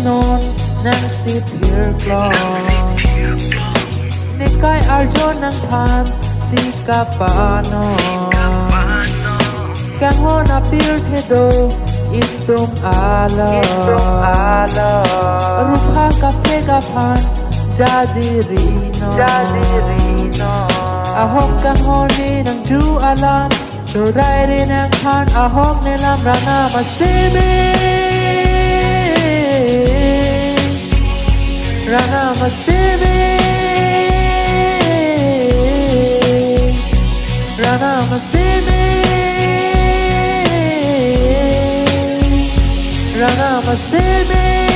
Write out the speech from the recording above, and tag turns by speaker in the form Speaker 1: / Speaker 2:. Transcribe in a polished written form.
Speaker 1: non nang si thir klon ne kai arjo nang phan si kapano kang hona pir thedo itum ala rupa kafe kapan jadi rino ahok kang honi nang ju alam Churai rin ang han ahok nilam rana masimi Rana masimi Rana masimi Rana masimi